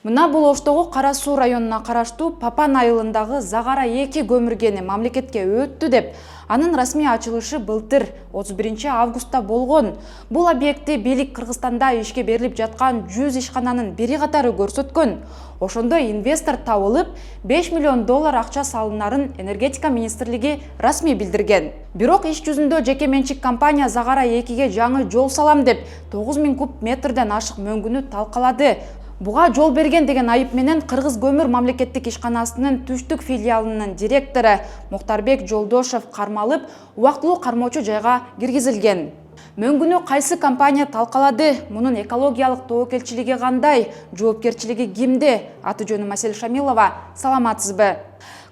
Мына бул Оштогу Кара Суу районуна караштуу Папан айылындагы Загара 2 көмүргени мамлекетке өттү деп, анын расмий ачылышы былтыр 31 августта болгон. Бул объектти бийлик Кыргызстанда ишке берилип жаткан 100 ишкананын бири катары көрсөткөн. Ошондо инвестор табылып, $5 миллион акча салынарын энергетика министрлиги расмий билдирген. Бирок иш жүзүндө жеке менчик компания Загара 2ге жаңы жол салам деп 9000 куб метрден ашык мөңгүнү талкалады. Буга жол берген деген айып менен Кыргыз көмүр мамлекеттик ишканасынын түштүк филиалынын директору Муктарбек Жолдошов кармалып, убактылуу кармоочу жайга киргизилген. Мөңгүнү кайсы компания талкалады? Мунун экологиялык тобокелчилиги кандай? Жоопкерчилиги кимде? Аты жөнүм Асель Шамилова. Саламатсызбы?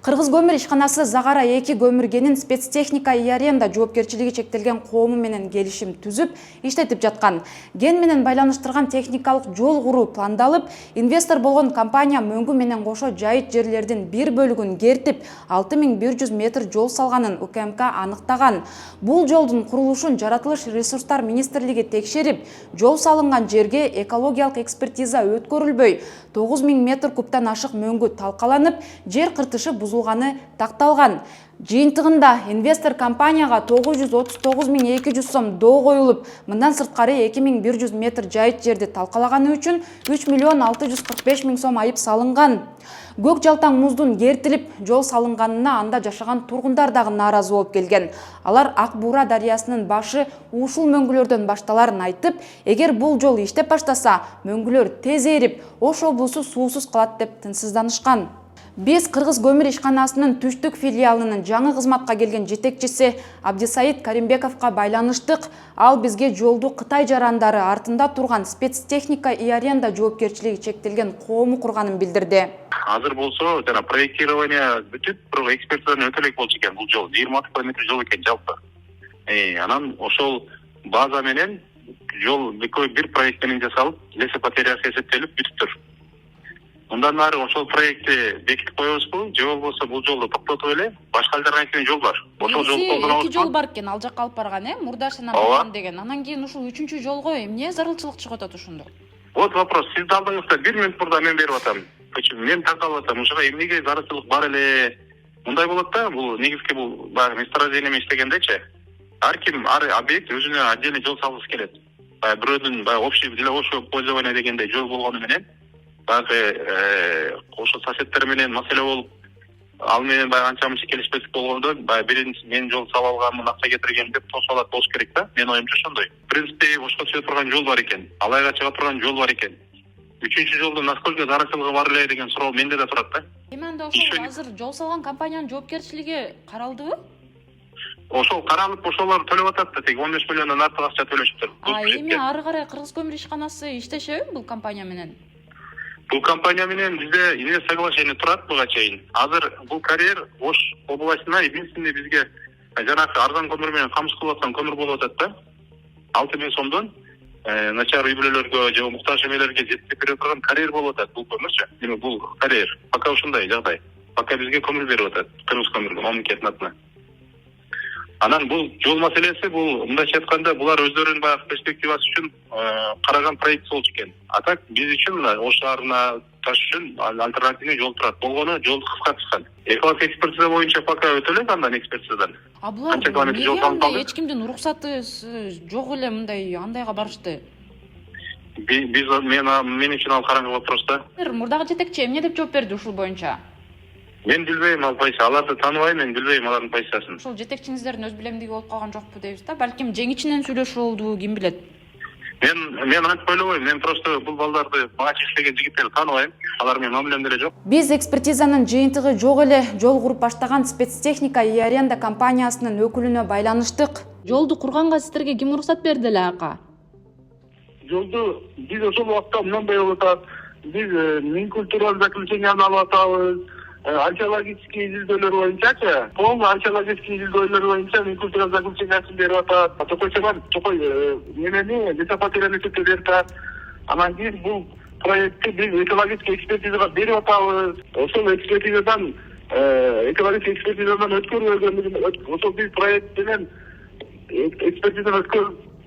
Кыргыз көмүр ишканасы Загара 2 көмүргенин спецтехника и аренда жоопкерчилиги чектелген коому менен келишим түзүп, иштетип жаткан. Ген менен байланыштырган техникалык жол куруу пландалып, инвестор болгон компания мөңгү менен кошо жайыт жерлердин бир бөлүгүн кертип, 6100 метр жол салганын УКМК аныктаган. Бул жолдун курулушун Жаратылыш ресурстар министрлиги текшерип, жол салынган жерге экологиялык экспертиза өткөрүлбөй, 9000 метр кубтан ашык мөңгү талкаланып, жер кыртышы бузулганы такталган. Жыйынтыгында инвестор компанияга 939.200 сом доо коюлуп, мындан сырткары 2100 метр жайыт жерди талкалаганы үчүн 3.645.000 сом айып салынган. Көк жалтаң муздун кертилип, жол салынганына анда жашаган тургундар дагы нааразы болуп келген. Алар Ак Буура дарыясынын башы ушул мөңгүлөрдөн башталарын айтып, эгер бул жол иштеп баштаса, мөңгүлөр тез эрип, Ош облусу суусуз калат деп тынчсызданышкан. Биз Кыргыз көмүр ишканасынын түштүк филиалынын жаңы кызматка келген жетекчиси Абдисаид Каримбековго байланыштык. Ал бизге жолду Кытай жарандары артында турган спецтехника и аренда жоопкерчилиги чектелген коому курганын билдирди. Азыр болсо, жана проектирование бүтүп, бирок экспертизадан өтө элек болчу экен бул жол. 26 километр жол экен жалпы. Анан ошол база менен жол бир проект менен жасалып, лесопотерясы эсептелип бүтүптүр. Мындан ары ошол проектти бекитип коебузбу, же болбосо бул жолду токтотуп эле башка альтернативный жол бар. Ошол жолду колдонобузбу? 2 жол бар экен, ал жакка алып барган, Мурдашынан барган деген. Анан кийин ушул 3-чү жолго эмне зарылчылык чыгып атат ошондо? Вот вопрос. Сиз алдыңызда 1 минут мурда мен берип атам. Мен таң калып атам. Ушуга эмнеге зарылчылык бар эле? Мындай болот да, бул негизги бул баягы месторождение иштегендечи. Ар ким объект өзүнө отдельный жол салгысы келет. Бирөөдүн общий для общего пользования дегендей жол болгону менен баягы ошо соседтер менен маселе болуп, ал менен баягы анча мынча келишпестик болгондо, биринчи мен жол сала алганмын, акча кетиргем деп тосуп алат болуш керек да. Мен оюмча ошондой. В принципе, Ошко чыга турган жол бар экен, Алайга чыга турган жол бар экен. Үчүнчү жолдун насколько зарылчылыгы бар эле деген суроо менде да турат да. Эми анда ошол азыр жол салган компаниянын жоопкерчилиги каралдыбы? Ошол каралып, ошолор төлөп атат да, тег 15 миллиондон артык акча төлөшүптүр. Эми ары карай Кыргыз көмүр ишканасы иштешеби бул компания менен? Бул компания менен бизде инвест соглашение турат буга чейин. Азыр бул карьер Ош областына единственный бизге жанагы арзан көмүр менен камыш кылып аткан көмүр болуп атат да. 6000 сомдон начар үй бүлөлөргө же муктаж эмелерге жеткирип берип турган карьер болуп атат бул көмүрчү. Демек бул карьер пока ушундай жагдай. Пока бизге көмүр берип атат Кыргыз көмүр мамлекеттин атына. Анан бул жол маселеси, бул мындайча айтканда, булар өздөрүнүн баягы перспективасы үчүн караган проект болчу экен. А так биз үчүн Ош шаарына таш үчүн альтернативный жол турат. Болгону жолду кыскартышкан. Экологик экспертиза боюнча пока өтө элек андан экспертизадан. Булар эмне эч кимдин уруксаты жок эле мындай андайга барышты? Мен үчүн ал караңгы вопрос да. Мурдагы жетекчи эмне деп жооп берди ушул боюнча? Мен билбейм ал позиция. Аларды тааныбайм, мен билбейм алардын позициясын. Ошол жетекчиңиздердин өз билемдиги болуп калган жокпу дейбиз да? Балким жеңичинен сүйлөшүү болду, ким билет. Мен антип ойлобойм. Мен просто бул балдарды мага иштеген жигиттерди тааныбайм. Алар менен мамилем деле жок. Биз экспертизанын жыйынтыгы жок эле жол куруп баштаган спецтехника и аренда компаниясынын өкүлүнө байланыштык. Жолду курганга сиздерге ким уруксат берди эле ака? Жолду биз ошол убакта мындай болуп атат. Биз минкультуралык заключенияны алып атабыз. Археологический изилдөөлөр боюнчачы, полный археологический изилдөөлөр боюнча минкультуралык заключениясын берип атат. Чокой немени лесопотеряны берип атат. Анан кийин бул проектти биз экологический экспертизага берип атабыз. Ошол экспертизадан экологический экспертизадан өткөрүлгөн, ошол биз проект менен экспертизадан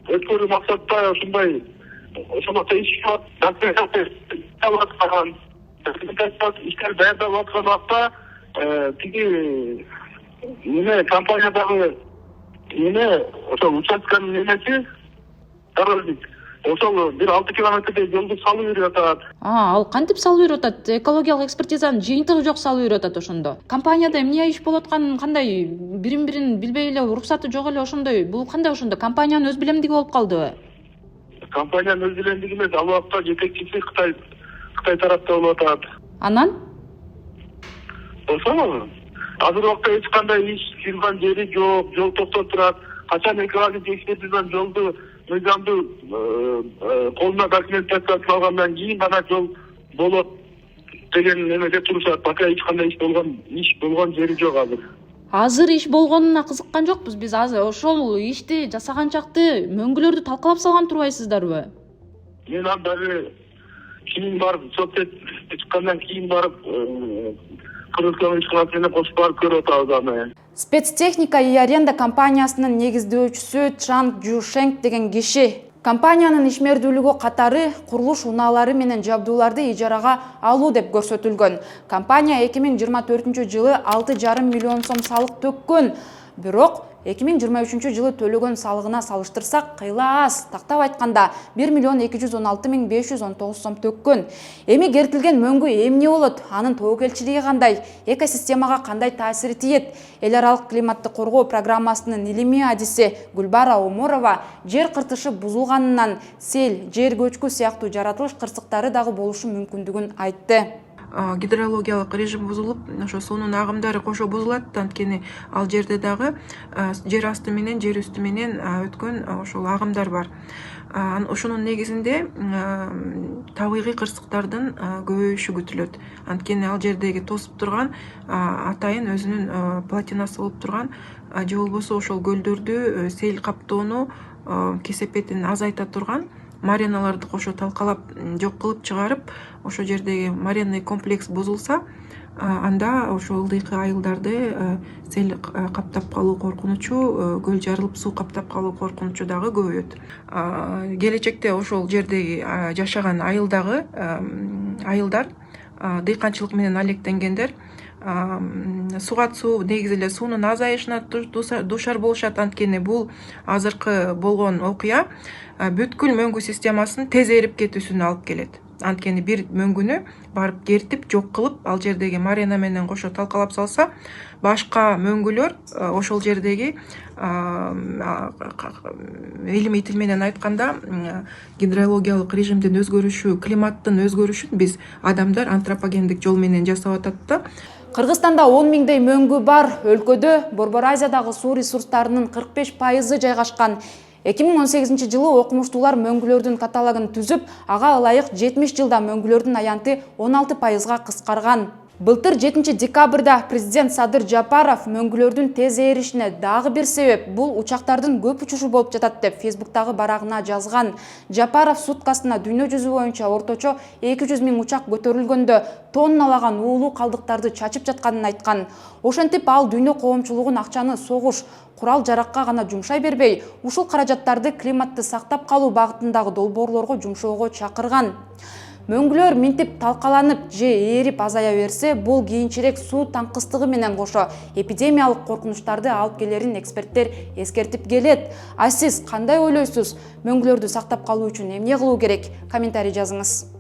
өткөрүү максатта ушундай ошондо иш кылып, иштер даярдап аткан убакта тиги эме компаниядагы эме ошол участканын эмеси дорожник ошол 1-6 километрдей жолду салып берип атат. Ал кантип салып берип атат? Экологиялык экспертизанын жыйынтыгы жок салып берип атат ошондо. Компанияда эмне иш болуп атканын кандай бирин билбей эле, уруксаты жок эле ошондой. Бул кандай ошондо? Компаниянын өз билемдиги болуп калдыбы? Компаниянын өз билемдиги эмес, ал убакта жетекчиси Кытай тарапта болуп атат. Анан Ошол азыр убакта эч кандай иш кирген жери жок, жол токтоп турат. Качан экологик экспертизадан жолду мыйзамдуу колуна документациясын алгандан кийин гана жол болот деген эмеде турушат. Пока эч кандай иш болгон жери жок азыр. Азыр иш болгонуна кызыккан жокпуз. Биз азыр ошол ишти жасаганчакты мөңгүлөрдү талкалап салган турбайсыздарбы? Мен аны дагы кийин барып, соцсет чыккандан кийин барып, кыргызстан ишканасы менен кошуп барып көрүп атабыз аны. Спецтехника и аренда компаниясынын негиздөөчүсү Чанг Жушенг деген киши компаниянын ишмердүүлүгү катары курулуш унаалары менен жабдууларды ижарага алуу деп көрсөтүлгөн. Компания 2024-жылы 6,5 миллион сом салык төккөн. Бирок 2023 жылы төлөгөн салыгына салыштырсак кыйла аз. Тактап айтканда 1,216,519 сом төккөн. Эми кертилген мөңгү эмне болот? Анын тобокелчилиги кандай? Экосистемага кандай таасири тиет? Эл аралык климатты коргоо программасынын илимий адиси Гүлбара Оморова жер кыртышы бузулганынан сел, жер көчкү сыяктуу жаратылыш кырсыктары дагы болушу мүмкүндүгүн айтты. Гидрологиялык режим бузулуп, ошо суунун агымдары кошо бузулат, анткени ал жерде дагы жер асты менен жер үстү менен өткөн ошол агымдар бар. Ошонун негизинде табигый кырсыктардын көбөйүшү күтүлөт. Анткени ал жердеги тосуп турган атайын өзүнүн платинасы болуп турган же болбосо ошол көлдөрдү сел каптоону кесепетин азайта турган мареналарды кошо талкалап жок кылып чыгарып, ошо жердеги маренный комплекс бузулса, анда ошол ылдыйкы айылдарды сел каптап калуу коркунучу, көл жарылып суу каптап калуу коркунучу дагы көбөйөт. Келечекте ошол жердеги жашаган айылдар дыйканчылык менен алектенгендер суга суу негизи эле суунун азайышына дуушар болушат, анткени бул азыркы болгон окуя бүткүл мөңгү системасынын тез эрип кетүүсүнө алып келет. Анткени бир мөңгүнү барып кертип жок кылып, ал жердеги марена менен кошо талкалап салса, башка мөңгүлөр ошол жердеги илимий тил менен айтканда гидрологиялык режимдин өзгөрүшү, климаттын өзгөрүшүн биз адамдар антропогендик жол менен жасап атат да. Кыргызстанда 10 миңдей мөңгү бар. Өлкөдө Борбор Азиядагы суу ресурстарынын 45% жайгашкан. 2018 жылы окумуштуулар мөңгүлөрдүн каталогун түзүп, ага ылайык 70 жылда мөңгүлөрдүн аянты 16%га кыскарган. Былтыр 7 декабрда президент Садыр Жапаров мөңгүлөрдүн тез эришине дагы бир себеп бул учактардын көп учушу болуп жатат деп Фейсбуктагы барагына жазган. Жапаров суткасына дүйнө жүзү боюнча орточо 200 000 учак көтөрүлгөндө тонналаган уулуу калдыктарды чачып жатканын айткан. Ошентип ал дүйнө коомчулугун акчаны согуш, курал жаракка гана жумшай бербей, ушул каражаттарды климатты сактап калуу багытындагы долбоорлорго жумшоого чакырган. Мөңгүлөр минтип талкаланып же эрип азая берсе, бул кийинчерээк суу таңкыстыгы менен кошо эпидемиялык коркунучтарды алып келерин эксперттер эскертип келет. А сиз кандай ойлойсуз? Мөңгүлөрдү сактап калуу үчүн эмне кылуу керек? Комментарий жазыңыз.